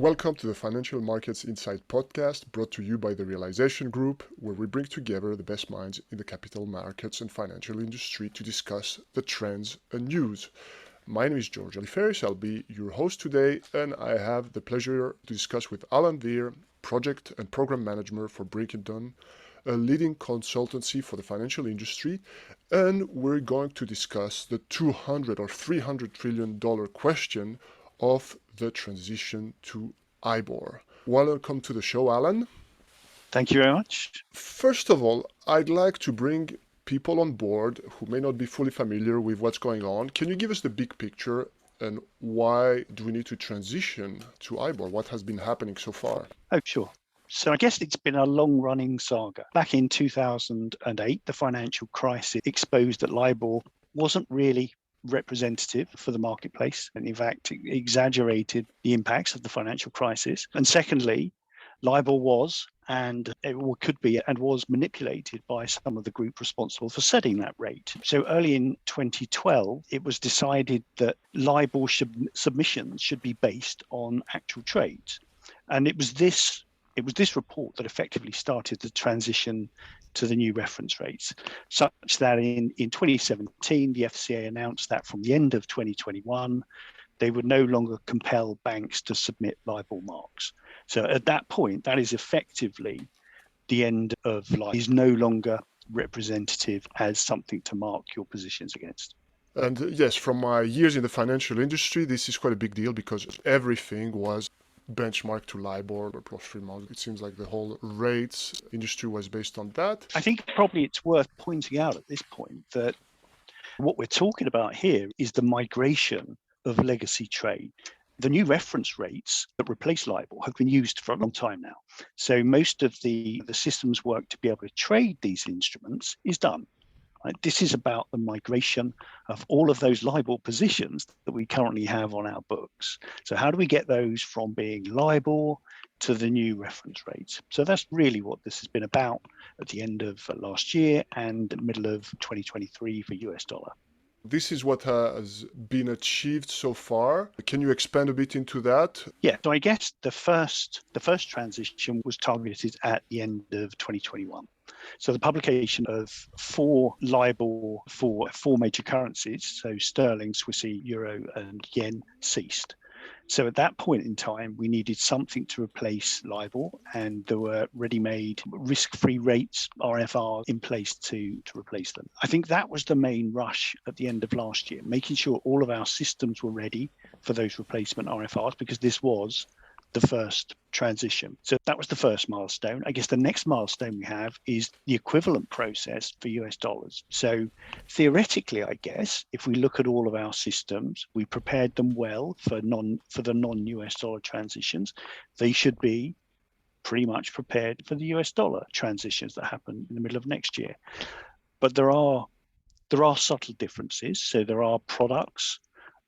Welcome to the Financial Markets Insight podcast, brought to you by the Realization Group, where we bring together the best minds in the capital markets and financial industry to discuss the trends and news. My name is George Aliferis. I'll be your host today, and I have the pleasure to discuss with Alan Vear, Project and Program Manager for Brickendon, a leading consultancy for the financial industry, and we're going to discuss the $200 or $300 trillion question of the transition to IBOR. Welcome to the show, Alan. Thank you very much. First of all, I'd like to bring people on board who may not be fully familiar with what's going on. Can you give us the big picture and why do we need to transition to IBOR? What has been happening so far? Oh, sure. So I guess it's been a long-running saga. Back in 2008, the financial crisis exposed that LIBOR wasn't really representative for the marketplace, and in fact exaggerated the impacts of the financial crisis. And secondly, LIBOR was and it could be and was manipulated by some of the group responsible for setting that rate. So early in 2012, it was decided that LIBOR submissions should be based on actual trades, and it was this report that effectively started the transition to the new reference rates, such that in 2017, the FCA announced that from the end of 2021, they would no longer compel banks to submit LIBOR marks. So at that point, that is effectively the end of LIBOR. It is no longer representative as something to mark your positions against. And yes, from my years in the financial industry, this is quite a big deal because everything was benchmark to LIBOR or plus 3 months. It seems like the whole rates industry was based on that. I think probably it's worth pointing out at this point that what we're talking about here is the migration of legacy trade. The new reference rates that replace LIBOR have been used for a long time now. So most of the systems work to be able to trade these instruments is done. Right? This is about the migration of all of those LIBOR positions that we currently have on our books. So how do we get those from being LIBOR to the new reference rates? So that's really what this has been about at the end of last year and the middle of 2023 for US dollar. This is what has been achieved so far. Can you expand a bit into that? Yeah, so I guess the first transition was targeted at the end of 2021. So the publication of 4 LIBOR for 4 major currencies, so sterling, Swissy, euro, and yen, ceased. So at that point in time, we needed something to replace LIBOR, and there were ready-made risk-free rates, RFRs, in place to replace them. I think that was the main rush at the end of last year, making sure all of our systems were ready for those replacement RFRs, because this was the first transition. So that was the first milestone. I guess the next milestone we have is the equivalent process for US dollars. So theoretically, I guess, if we look at all of our systems, we prepared them well for the non-US dollar transitions. They should be pretty much prepared for the US dollar transitions that happen in the middle of next year. But there are subtle differences. So there are products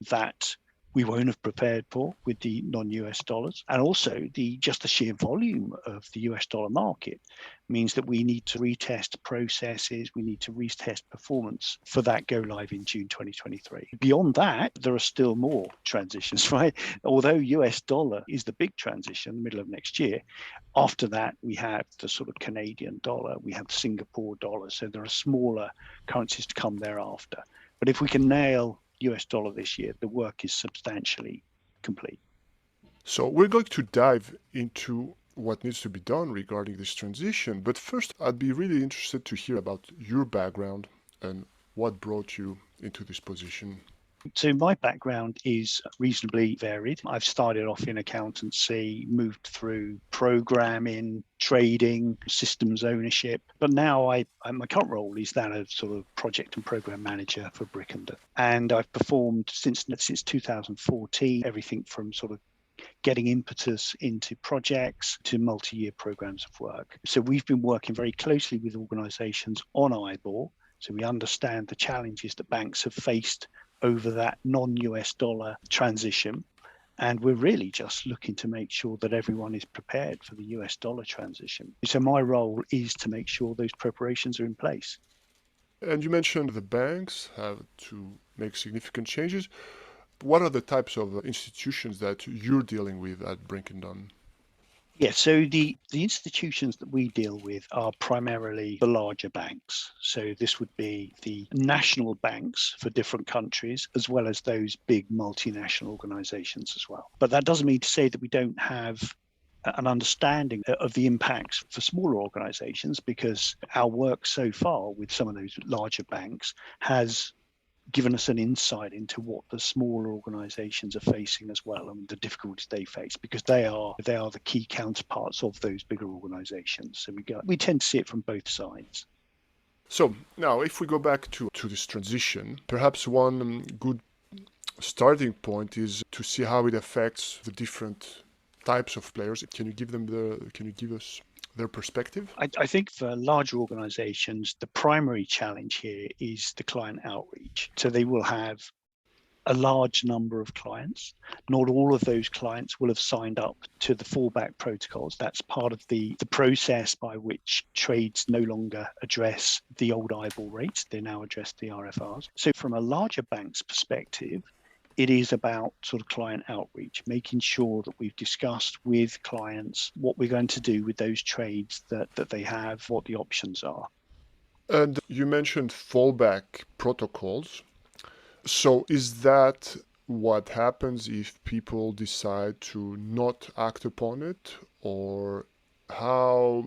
that we won't have prepared for with the non-US dollars. And also just the sheer volume of the US dollar market means that we need to retest processes, we need to retest performance for that go live in June 2023. Beyond that, there are still more transitions, right? Although US dollar is the big transition in the middle of next year, after that, we have the sort of Canadian dollar, we have Singapore dollar. So there are smaller currencies to come thereafter. But if we can nail US dollar this year, the work is substantially complete. So we're going to dive into what needs to be done regarding this transition. But first, I'd be really interested to hear about your background and what brought you into this position. So my background is reasonably varied. I've started off in accountancy, moved through programming, trading, systems ownership, but now my current role is that of sort of project and program manager for Brickendon. And I've performed since 2014, everything from sort of getting impetus into projects to multi-year programs of work. So we've been working very closely with organizations on IBOR. So we understand the challenges that banks have faced over that non-US dollar transition. And we're really just looking to make sure that everyone is prepared for the US dollar transition. So my role is to make sure those preparations are in place. And you mentioned the banks have to make significant changes. What are the types of institutions that you're dealing with at Brickendon? Yeah, so the institutions that we deal with are primarily the larger banks. So this would be the national banks for different countries, as well as those big multinational organizations as well. But that doesn't mean to say that we don't have an understanding of the impacts for smaller organizations, because our work so far with some of those larger banks has given us an insight into what the smaller organizations are facing as well, and the difficulties they face, because they are the key counterparts of those bigger organizations. So we tend to see it from both sides. So now, if we go back to this transition, perhaps one good starting point is to see how it affects the different types of players. Can you give us their perspective? I think for larger organizations, the primary challenge here is the client outreach. So they will have a large number of clients. Not all of those clients will have signed up to the fallback protocols. That's part of the process by which trades no longer address the old IBOR rates. They now address the RFRs. So from a larger bank's perspective, it is about sort of client outreach, making sure that we've discussed with clients what we're going to do with those trades that they have, what the options are. And you mentioned fallback protocols. So is that what happens if people decide to not act upon it? Or how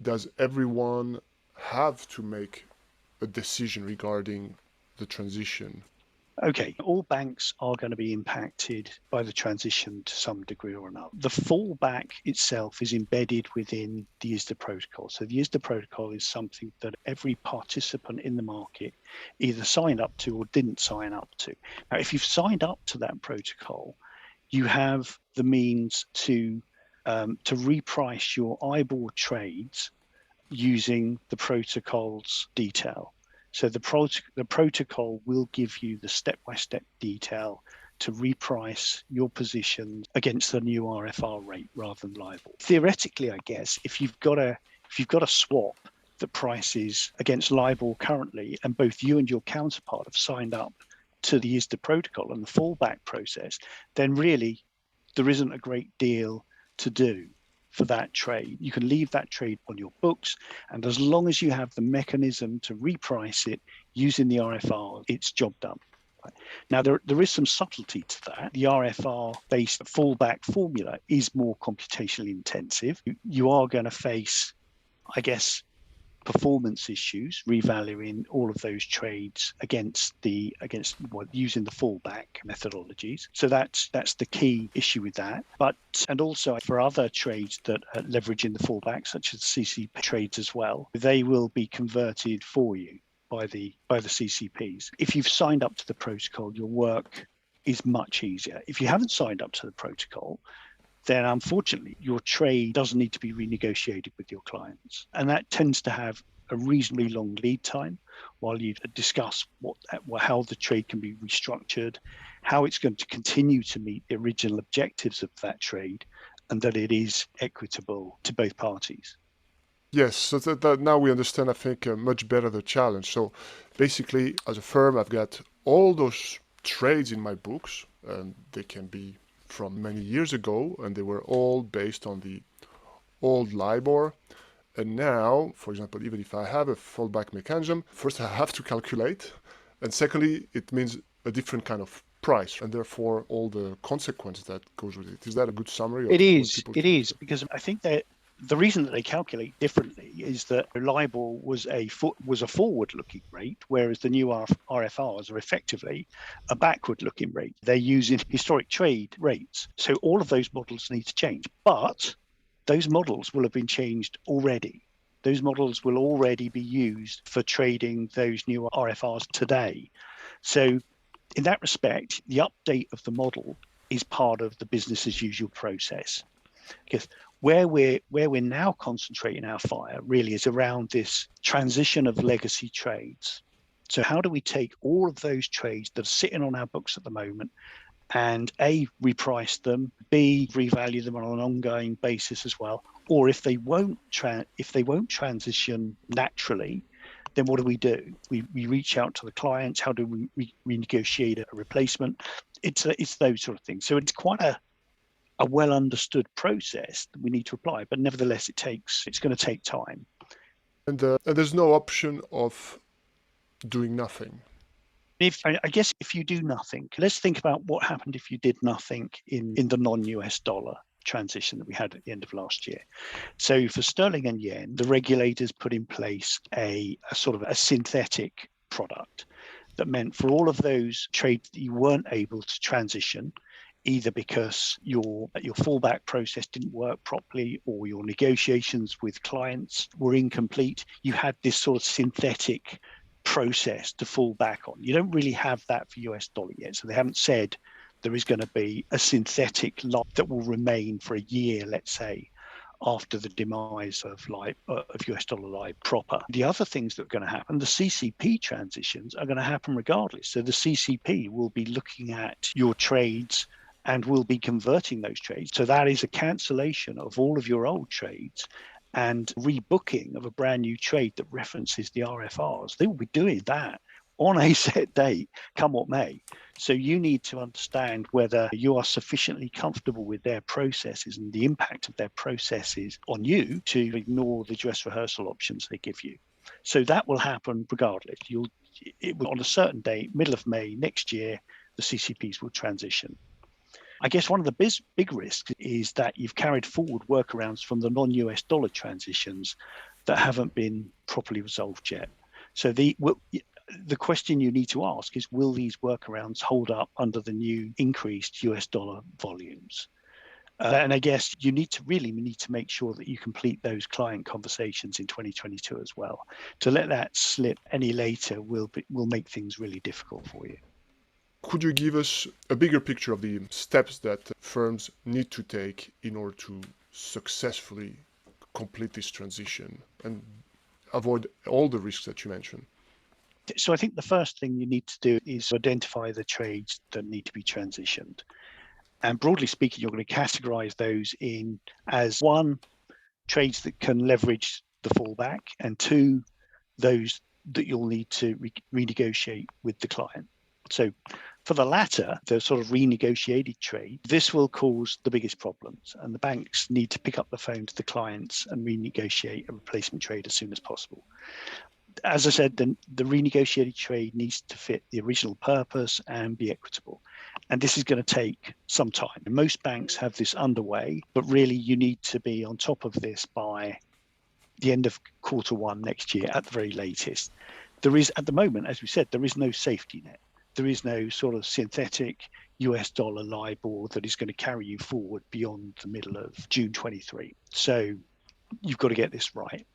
does everyone have to make a decision regarding the transition? Okay, all banks are going to be impacted by the transition to some degree or another. The fallback itself is embedded within the ISDA protocol. So the ISDA protocol is something that every participant in the market either signed up to or didn't sign up to. Now, if you've signed up to that protocol, you have the means to reprice your IBOR trades using the protocol's detail. So the protocol will give you the step-by-step detail to reprice your position against the new RFR rate rather than LIBOR. Theoretically, I guess, if you've got a swap that prices against LIBOR currently, and both you and your counterpart have signed up to the ISDA protocol and the fallback process, then really there isn't a great deal to do for that trade. You can leave that trade on your books, and as long as you have the mechanism to reprice it using the RFR, it's job done. Right. Now, there is some subtlety to that. The RFR-based fallback formula is more computationally intensive. You are going to face, I guess, performance issues, revaluing all of those trades against using the fallback methodologies. So that's the key issue with that. But and also for other trades that are leveraging the fallback, such as CCP trades as well, they will be converted for you by the CCPs. If you've signed up to the protocol, your work is much easier. If you haven't signed up to the protocol, then unfortunately your trade does need to be renegotiated with your clients. And that tends to have a reasonably long lead time while you discuss how the trade can be restructured, how it's going to continue to meet the original objectives of that trade, and that it is equitable to both parties. Yes, so that now we understand, I think, much better the challenge. So basically, as a firm, I've got all those trades in my books, and they can be from many years ago, and they were all based on the old LIBOR. And now, for example, even if I have a fallback mechanism, first I have to calculate, and secondly, it means a different kind of price, and therefore all the consequence that goes with it. Is that a good summary of It is, expect? because I think that the reason that they calculate differently is that LIBOR was a forward-looking rate, whereas the new RFRs are effectively a backward-looking rate. They're using historic trade rates. So all of those models need to change. But those models will have been changed already. Those models will already be used for trading those new RFRs today. So in that respect, the update of the model is part of the business as usual process. Because where we're now concentrating our fire really is around this transition of legacy trades. So how do we take all of those trades that are sitting on our books at the moment and A, reprice them, B, revalue them on an ongoing basis as well, or if they won't transition naturally, then what do? We reach out to the clients. How do we renegotiate a replacement? It's those sort of things. So it's quite a well understood process that we need to apply, but nevertheless, it's going to take time. And there's no option of doing nothing. I guess if you do nothing, let's think about what happened if you did nothing in the non-US dollar transition that we had at the end of last year. So for sterling and yen, the regulators put in place a sort of a synthetic product that meant for all of those trades that you weren't able to transition, either because your fallback process didn't work properly or your negotiations with clients were incomplete, you had this sort of synthetic process to fall back on. You don't really have that for US dollar yet. So they haven't said there is going to be a synthetic lot that will remain for a year, let's say, after the demise of US dollar live proper. The other things that are going to happen, the CCP transitions are going to happen regardless. So the CCP will be looking at your trades and will be converting those trades. So that is a cancellation of all of your old trades and rebooking of a brand new trade that references the RFRs. They will be doing that on a set date, come what may. So you need to understand whether you are sufficiently comfortable with their processes and the impact of their processes on you to ignore the dress rehearsal options they give you. So that will happen regardless. It will, on a certain date, middle of May next year, the CCPs will transition. I guess one of the big risks is that you've carried forward workarounds from the non-US dollar transitions that haven't been properly resolved yet. So the question you need to ask is, will these workarounds hold up under the new increased US dollar volumes? And I guess you need to make sure that you complete those client conversations in 2022 as well. To let that slip any later will make things really difficult for you. Could you give us a bigger picture of the steps that firms need to take in order to successfully complete this transition and avoid all the risks that you mentioned? So I think the first thing you need to do is identify the trades that need to be transitioned. And broadly speaking, you're going to categorize those in as one, trades that can leverage the fallback, and two, those that you'll need to renegotiate with the client. So for the latter, the sort of renegotiated trade, this will cause the biggest problems, and the banks need to pick up the phone to the clients and renegotiate a replacement trade as soon as possible. As I said, the renegotiated trade needs to fit the original purpose and be equitable. And this is going to take some time. Most banks have this underway, but really you need to be on top of this by the end of Q1 next year at the very latest. There is, at the moment, as we said, there is no safety net. There is no sort of synthetic US dollar LIBOR that is going to carry you forward beyond the middle of June 23. So you've got to get this right.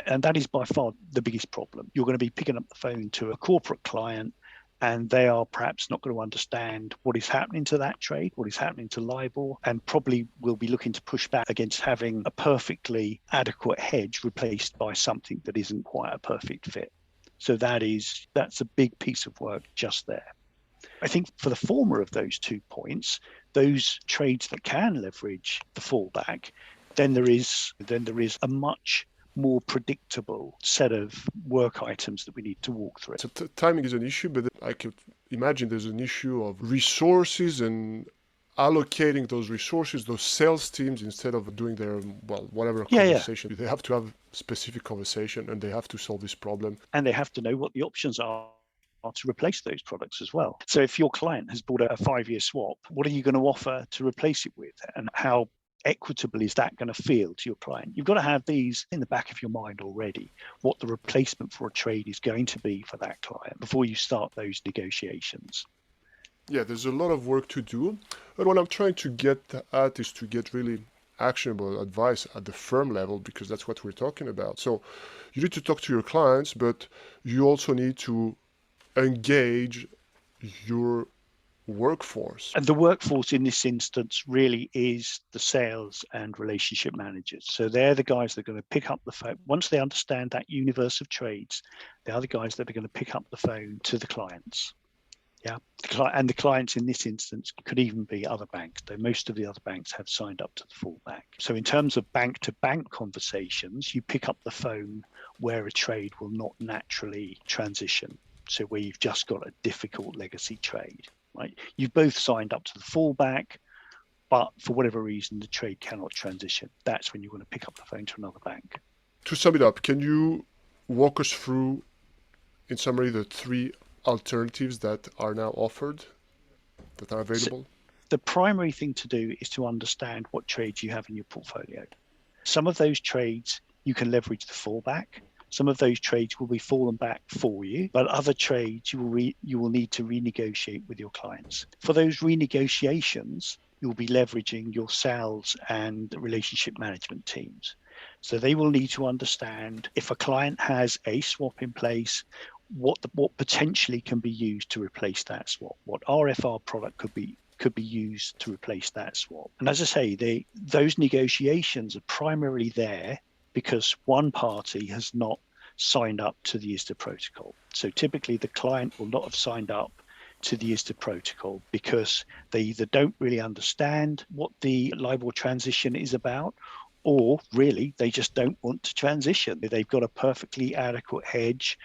And that is by far the biggest problem. You're going to be picking up the phone to a corporate client, and they are perhaps not going to understand what is happening to that trade, what is happening to LIBOR, and probably will be looking to push back against having a perfectly adequate hedge replaced by something that isn't quite a perfect fit. So that's a big piece of work just there. I think for the former of those 2 points, those trades that can leverage the fallback, then there is a much more predictable set of work items that we need to walk through. So timing is an issue, but I could imagine there's an issue of resources and allocating those resources, those sales teams, instead of doing their, whatever conversation. They have to have specific conversation, and they have to solve this problem. And they have to know what the options are to replace those products as well. So if your client has bought a 5-year swap, what are you going to offer to replace it with? And how equitable is that going to feel to your client? You've got to have these in the back of your mind already, what the replacement for a trade is going to be for that client before you start those negotiations. Yeah, there's a lot of work to do. And what I'm trying to get at is to get really actionable advice at the firm level, because that's what we're talking about. So you need to talk to your clients, but you also need to engage your workforce. And the workforce in this instance really is the sales and relationship managers. So they're the guys that are going to pick up the phone. Once they understand that universe of trades, they are the guys that are going to pick up the phone to the clients. Yeah, the the clients in this instance could even be other banks, though most of the other banks have signed up to the fallback. So in terms of bank-to-bank conversations, you pick up the phone where a trade will not naturally transition. So where you've just got a difficult legacy trade, right? You've both signed up to the fallback, but for whatever reason, the trade cannot transition. That's when you want to pick up the phone to another bank. To sum it up, can you walk us through, in summary, the three alternatives that are now offered, that are available? So the primary thing to do is to understand what trades you have in your portfolio. Some of those trades you can leverage the fallback. Some of those trades will be fallen back for you, but other trades you will need to renegotiate with your clients. For those renegotiations, you'll be leveraging your sales and relationship management teams. So they will need to understand if a client has a swap in place, what potentially can be used to replace that swap, what RFR product could be used to replace that swap. And as I say, those negotiations are primarily there because one party has not signed up to the ISDA protocol. So typically the client will not have signed up to the ISDA protocol because they either don't really understand what the LIBOR transition is about, or really they just don't want to transition. They've got a perfectly adequate hedge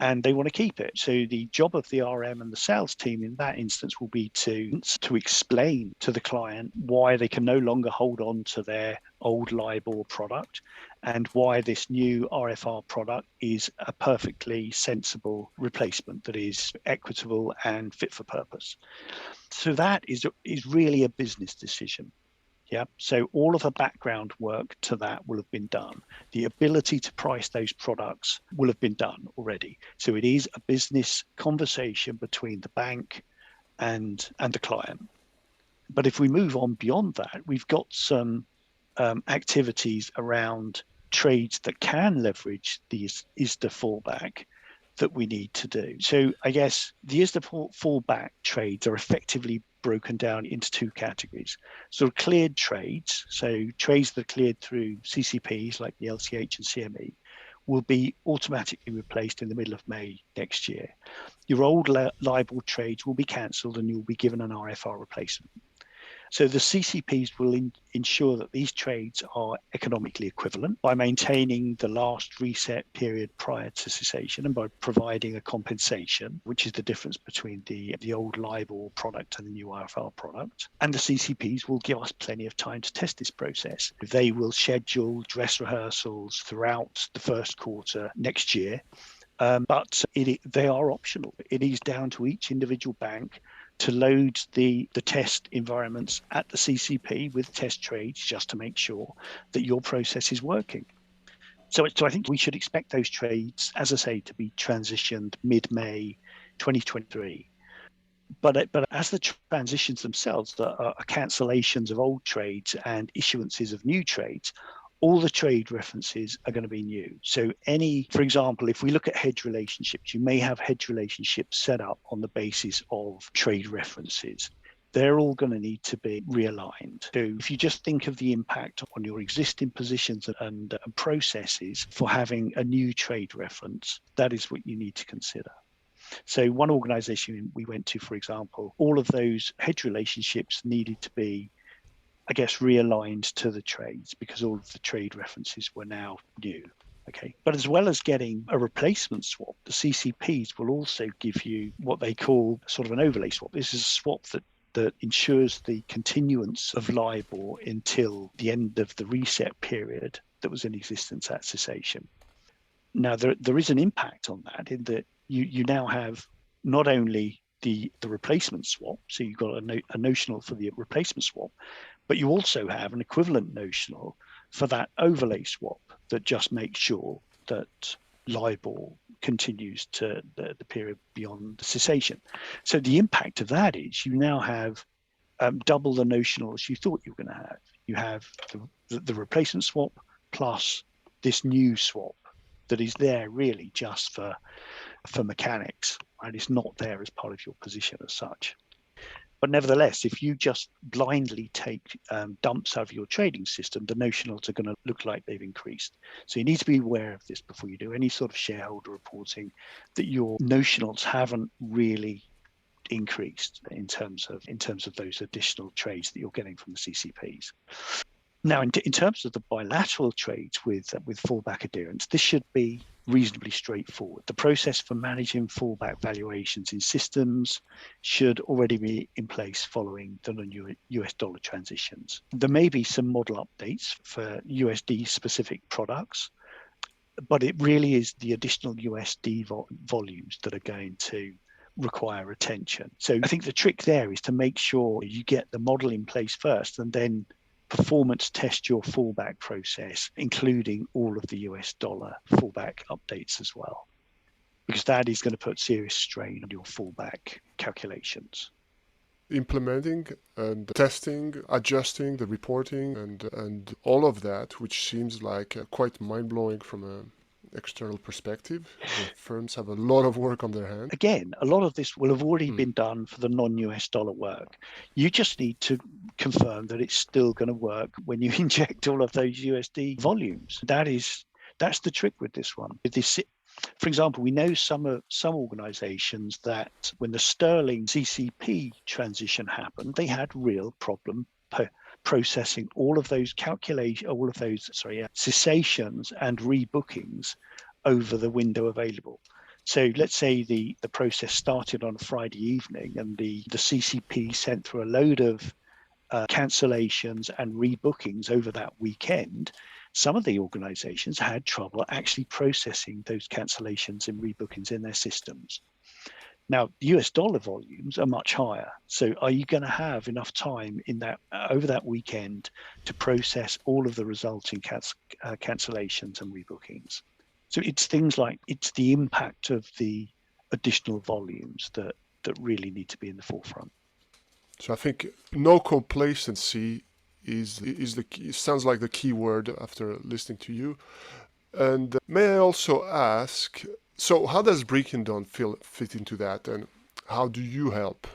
and they want to keep it. So the job of the RM and the sales team in that instance will be to explain to the client why they can no longer hold on to their old LIBOR product and why this new RFR product is a perfectly sensible replacement that is equitable and fit for purpose. So that is really a business decision. Yeah, so all of the background work to that will have been done. The ability to price those products will have been done already. So it is a business conversation between the bank and the client. But if we move on beyond that, we've got some activities around trades that can leverage the ISDA fallback that we need to do. So I guess the ISDA fallback trades are effectively broken down into two categories. So cleared trades, so trades that are cleared through CCPs like the LCH and CME, will be automatically replaced in the middle of May next year. Your old LIBOR trades will be cancelled and you'll be given an RFR replacement. So the CCPs will ensure that these trades are economically equivalent by maintaining the last reset period prior to cessation and by providing a compensation, which is the difference between the old LIBOR product and the new RFR product. And the CCPs will give us plenty of time to test this process. They will schedule dress rehearsals throughout the first quarter next year. But they are optional. It is down to each individual bank to load the test environments at the CCP with test trades just to make sure that your process is working. So I think we should expect those trades, as I say, to be transitioned mid-May 2023. But as the transitions themselves are cancellations of old trades and issuances of new trades, all the trade references are going to be new. So for example, if we look at hedge relationships, you may have hedge relationships set up on the basis of trade references. They're all going to need to be realigned. So if you just think of the impact on your existing positions and processes for having a new trade reference, that is what you need to consider. So one organization we went to, for example, all of those hedge relationships needed to be, I guess, realigned to the trades because all of the trade references were now new. Okay. But as well as getting a replacement swap, the CCPs will also give you what they call sort of an overlay swap. This is a swap that ensures the continuance of LIBOR until the end of the reset period that was in existence at cessation. Now, there is an impact on that in that you now have not only the replacement swap, so you've got a notional for the replacement swap, but you also have an equivalent notional for that overlay swap that just makes sure that LIBOR continues to the period beyond the cessation. So the impact of that is you now have double the notional as you thought you were going to have. You have the replacement swap plus this new swap that is there really just for mechanics, right? It's not there as part of your position as such. But nevertheless, if you just blindly take dumps out of your trading system, the notionals are going to look like they've increased. So you need to be aware of this before you do any sort of shareholder reporting, that your notionals haven't really increased in terms of those additional trades that you're getting from the CCPs. Now, in terms of the bilateral trades with fallback adherence, this should be reasonably straightforward. The process for managing fallback valuations in systems should already be in place following the US dollar transitions. There may be some model updates for USD specific products, but it really is the additional USD volumes that are going to require attention. So I think the trick there is to make sure you get the model in place first and then performance test your fallback process, including all of the US dollar fallback updates as well, because that is going to put serious strain on your fallback calculations. Implementing and testing, adjusting the reporting and all of that, which seems like quite mind-blowing from an external perspective. The firms have a lot of work on their hands. Again, a lot of this will have already been done for the non-US dollar work. You just need to confirm that it's still going to work when you inject all of those USD volumes. That's the trick with this one. With this, for example, we know some organizations that when the sterling CCP transition happened, they had real problem processing all of those cessations and rebookings over the window available. So let's say the process started on a Friday evening and the CCP sent through a load of cancellations and rebookings over that weekend. Some of the organizations had trouble actually processing those cancellations and rebookings in their systems. Now, US dollar volumes are much higher. So are you going to have enough time in that over that weekend to process all of the resulting cancellations and rebookings? So it's things like it's the impact of the additional volumes that really need to be in the forefront. So I think no complacency is the key, sounds like the key word after listening to you. And may I also ask, so how does Brickendon fit into that, and how do you help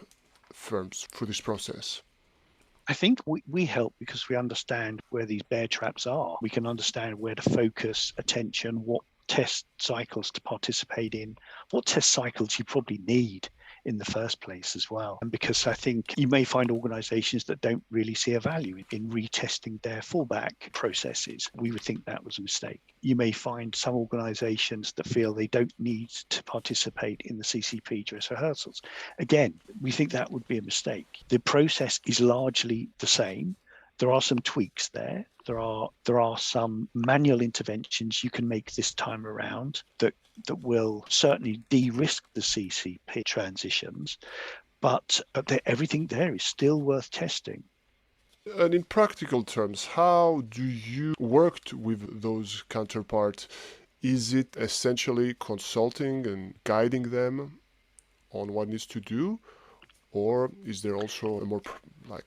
firms through this process? I think we help because we understand where these bear traps are. We can understand where to focus attention, what test cycles to participate in, what test cycles you probably need in the first place as well. And because I think you may find organizations that don't really see a value in retesting their fallback processes. We would think that was a mistake. You may find some organizations that feel they don't need to participate in the CCP dress rehearsals. Again, we think that would be a mistake. The process is largely the same. There are some tweaks there. There are some manual interventions you can make this time around that will certainly de-risk the CCP transitions, but everything there is still worth testing. And in practical terms, how do you work with those counterparts? Is it essentially consulting and guiding them on what needs to do? Or is there also a more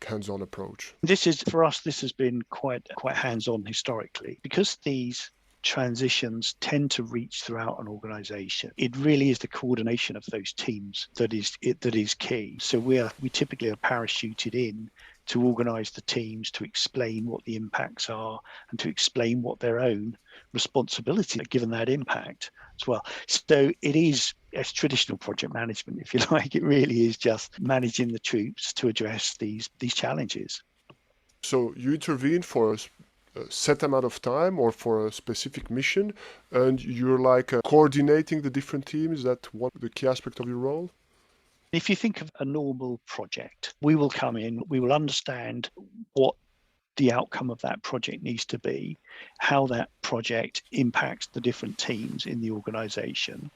hands-on approach? This has been quite hands-on historically, because these transitions tend to reach throughout an organization. It really is the coordination of those teams that is key. So we typically are parachuted in to organize the teams, to explain what the impacts are and to explain what their own responsibility are given that impact as well. So it's traditional project management, if you like. It really is just managing the troops to address these challenges. So you intervene for a set amount of time or for a specific mission, and you're coordinating the different teams. Is that the key aspect of your role? If you think of a normal project, we will come in, we will understand what the outcome of that project needs to be, how that project impacts the different teams in the organization.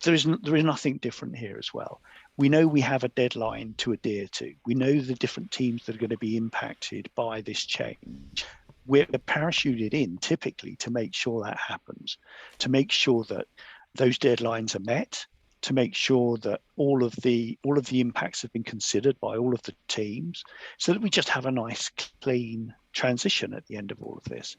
There is nothing different here as well. We know we have a deadline to adhere to. We know the different teams that are going to be impacted by this change. We're parachuted in typically to make sure that happens, to make sure that those deadlines are met, to make sure that all of the impacts have been considered by all of the teams, so that we just have a nice clean transition at the end of all of this.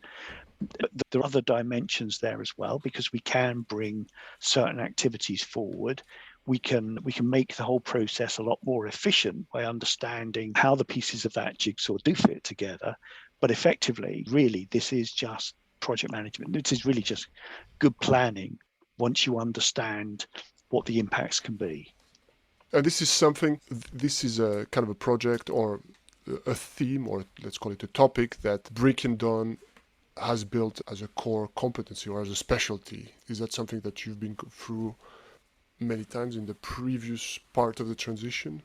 There are other dimensions there as well, because we can bring certain activities forward. We can make the whole process a lot more efficient by understanding how the pieces of that jigsaw do fit together. But effectively, really, this is just project management. This is really just good planning once you understand what the impacts can be. And this is something, this is a kind of a project or a theme, or let's call it a topic, that Brickendon has built as a core competency or as a specialty. Is that something that you've been through many times in the previous part of the transition?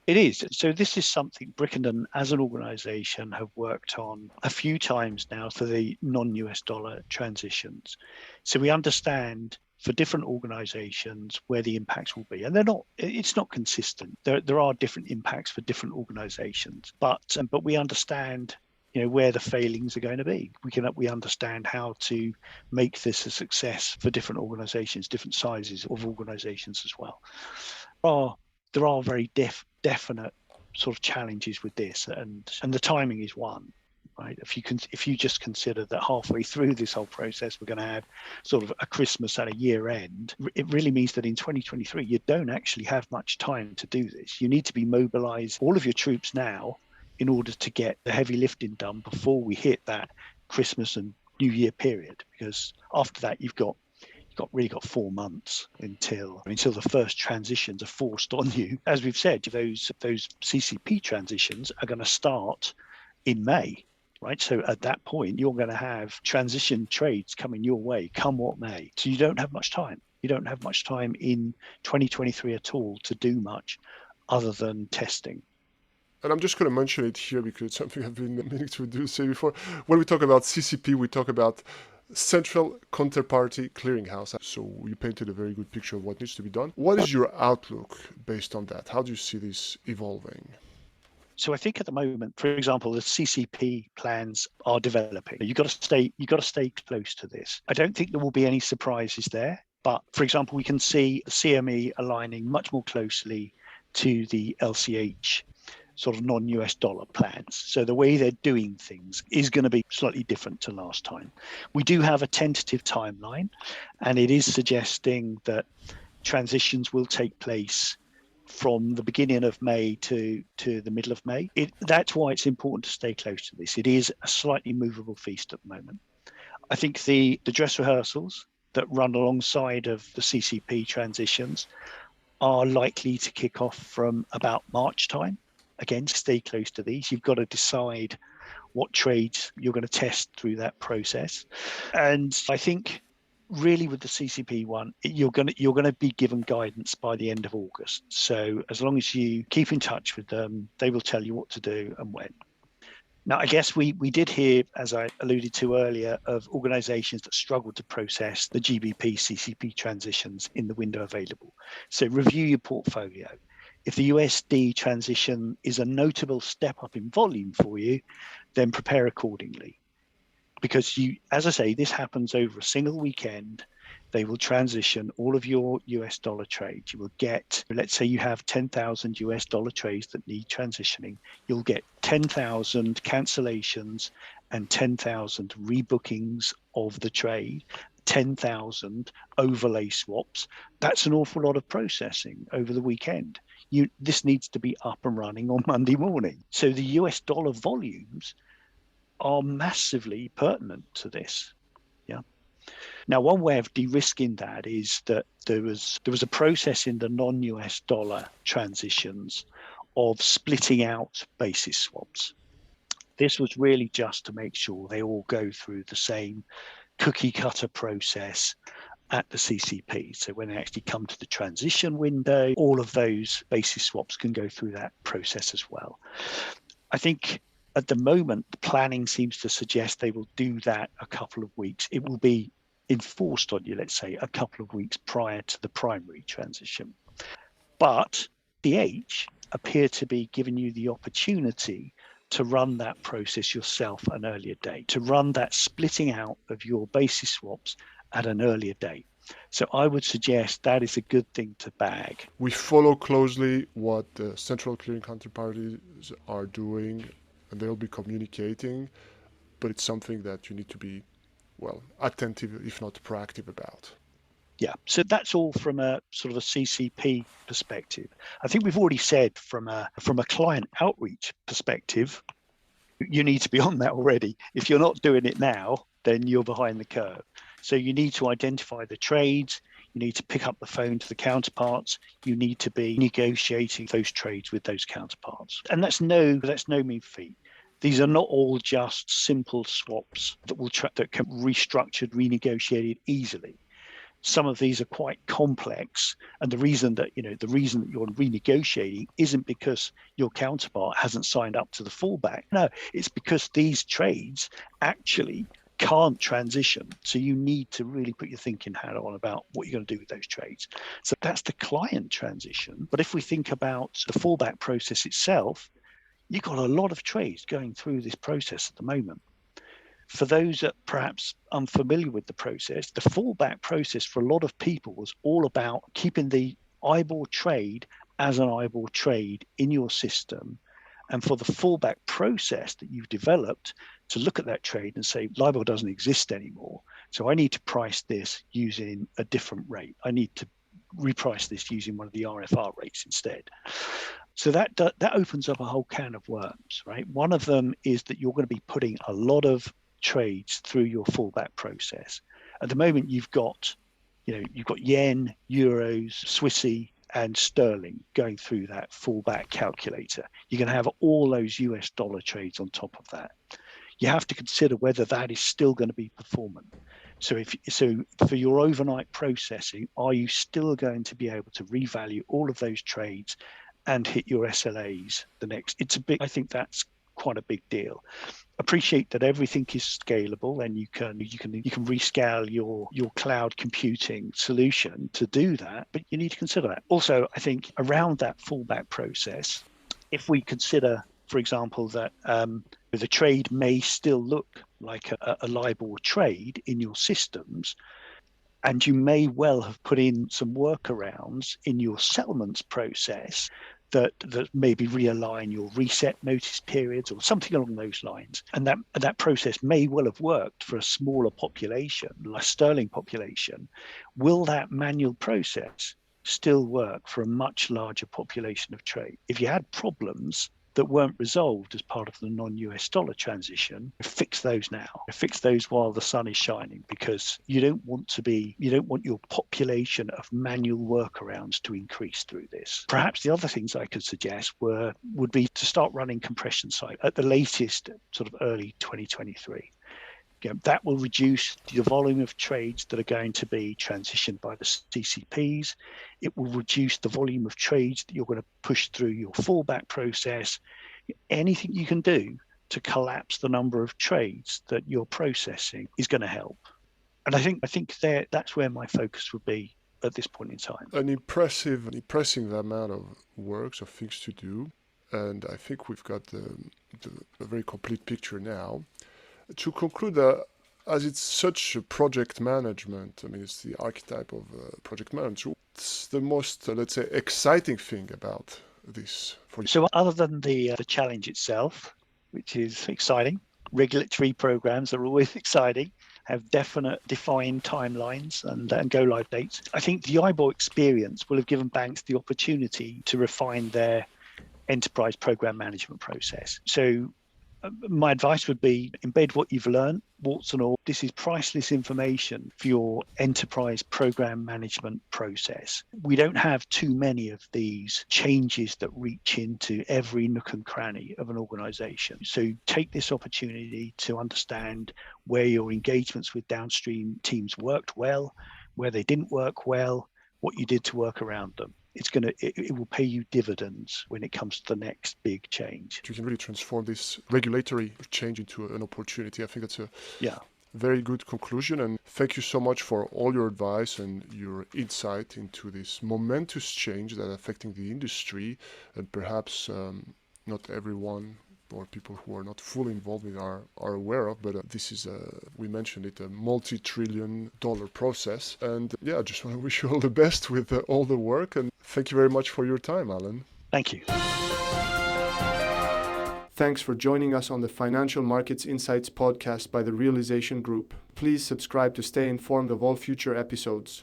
It is. So this is something Brickendon as an organization have worked on a few times now for the non-US dollar transitions. So we understand for different organizations where the impacts will be. And it's not consistent. There are different impacts for different organizations, but we understand where the failings are going to be. We understand how to make this a success for different organizations, different sizes of organizations as well. There are very definite sort of challenges with this, and the timing is one, right? If you just consider that halfway through this whole process we're going to have sort of a Christmas and a year end, it really means that in 2023 you don't actually have much time to do this. You need to be mobilized all of your troops now in order to get the heavy lifting done before we hit that Christmas and New Year period, because after that you've really got 4 months until the first transitions are forced on you. As we've said, those CCP transitions are going to start in May, right? So at that point, you're going to have transition trades coming your way, come what may. So you don't have much time. You don't have much time in 2023 at all to do much other than testing. And I'm just going to mention it here because it's something I've been meaning to say before. When we talk about CCP, we talk about Central Counterparty Clearinghouse. So you painted a very good picture of what needs to be done. What is your outlook based on that? How do you see this evolving? So I think at the moment, for example, the CCP plans are developing. You've got to stay close to this. I don't think there will be any surprises there. But for example, we can see the CME aligning much more closely to the LCH sort of non-US dollar plans. So the way they're doing things is going to be slightly different to last time. We do have a tentative timeline, and it is suggesting that transitions will take place from the beginning of May to the middle of May. That's why it's important to stay close to this. It is a slightly movable feast at the moment. I think the dress rehearsals that run alongside of the CCP transitions are likely to kick off from about March time. Again, stay close to these. You've got to decide what trades you're going to test through that process. And I think really with the CCP one, you're going to be given guidance by the end of August. So as long as you keep in touch with them, they will tell you what to do and when. Now, I guess we did hear, as I alluded to earlier, of organizations that struggled to process the GBP CCP transitions in the window available. So review your portfolio. If the USD transition is a notable step up in volume for you, then prepare accordingly. Because as I say, this happens over a single weekend. They will transition all of your US dollar trades. You will get, let's say you have 10,000 US dollar trades that need transitioning. You'll get 10,000 cancellations and 10,000 rebookings of the trade, 10,000 overlay swaps. That's an awful lot of processing over the weekend. This needs to be up and running on Monday morning. So the US dollar volumes are massively pertinent to this. Yeah. Now, one way of de-risking that is that there was a process in the non-US dollar transitions of splitting out basis swaps. This was really just to make sure they all go through the same cookie cutter process at the CCP. So when they actually come to the transition window, all of those basis swaps can go through that process as well. I think at the moment, the planning seems to suggest they will do that a couple of weeks. It will be enforced on you, let's say, a couple of weeks prior to the primary transition. But DH appear to be giving you the opportunity to run that process yourself an earlier date, to run that splitting out of your basis swaps at an earlier date. So I would suggest that is a good thing to bag. We follow closely what the central clearing counterparties are doing, and they'll be communicating, but it's something that you need to be, well, attentive, if not proactive about. Yeah, so that's all from a sort of a CCP perspective. I think we've already said from a client outreach perspective, you need to be on that already. If you're not doing it now, then you're behind the curve. So you need to identify the trades. You need to pick up the phone to the counterparts. You need to be negotiating those trades with those counterparts. And that's no mean feat. These are not all just simple swaps that can be restructured, renegotiated easily. Some of these are quite complex, and the reason that you're renegotiating isn't because your counterpart hasn't signed up to the fallback. No, it's because these trades actually can't transition. So you need to really put your thinking hat on about what you're going to do with those trades. So that's the client transition. But if we think about the fallback process itself, you've got a lot of trades going through this process at the moment. For those that perhaps unfamiliar with the process, the fallback process for a lot of people was all about keeping the IBOR trade as an IBOR trade in your system, and for the fallback process that you've developed to look at that trade and say, LIBOR doesn't exist anymore, so I need to price this using a different rate. I need to reprice this using one of the RFR rates instead. So that opens up a whole can of worms, right? One of them is that you're going to be putting a lot of trades through your fallback process. At the moment, you've got yen, euros, Swissy, and sterling going through that fallback calculator. You're going to have all those US dollar trades on top of that. You have to consider whether that is still going to be performant. So for your overnight processing, are you still going to be able to revalue all of those trades and hit your SLAs the next? I think that's quite a big deal. Appreciate that everything is scalable, and you can rescale your cloud computing solution to do that, but you need to consider that. Also, I think around that fallback process, if we consider, for example, that the trade may still look like a LIBOR trade in your systems, and you may well have put in some workarounds in your settlements process that maybe realign your reset notice periods or something along those lines. And that process may well have worked for a smaller population, like sterling population. Will that manual process still work for a much larger population of trade? If you had problems that weren't resolved as part of the non-US dollar transition, fix those now. Fix those while the sun is shining, because you don't want your population of manual workarounds to increase through this. Perhaps the other things I could suggest would be to start running compression cycles at the latest, sort of early 2023. That will reduce the volume of trades that are going to be transitioned by the CCPs. It will reduce the volume of trades that you're going to push through your fallback process. Anything you can do to collapse the number of trades that you're processing is going to help. And I think that's where my focus would be at this point in time. An impressive amount of work, of things to do, and I think we've got a very complete picture now. To conclude, as it's such a project management, it's the archetype of project management. What's the most, let's say, exciting thing about this for you? So other than the challenge itself, which is exciting, regulatory programs are always exciting, have defined timelines and go live dates. I think the IBOR experience will have given banks the opportunity to refine their enterprise program management process. So my advice would be embed what you've learned, warts and all. This is priceless information for your enterprise program management process. We don't have too many of these changes that reach into every nook and cranny of an organization. So take this opportunity to understand where your engagements with downstream teams worked well, where they didn't work well, what you did to work around them. It will pay you dividends when it comes to the next big change. You can really transform this regulatory change into an opportunity. I think that's a very good conclusion. And thank you so much for all your advice and your insight into this momentous change that is affecting the industry, and perhaps not everyone or people who are not fully involved in are aware of, but this is, we mentioned it, a multi-trillion-dollar process. And I just want to wish you all the best with all the work, and thank you very much for your time, Alan. Thank you. Thanks for joining us on the Financial Markets Insights podcast by the Realization Group. Please subscribe to stay informed of all future episodes.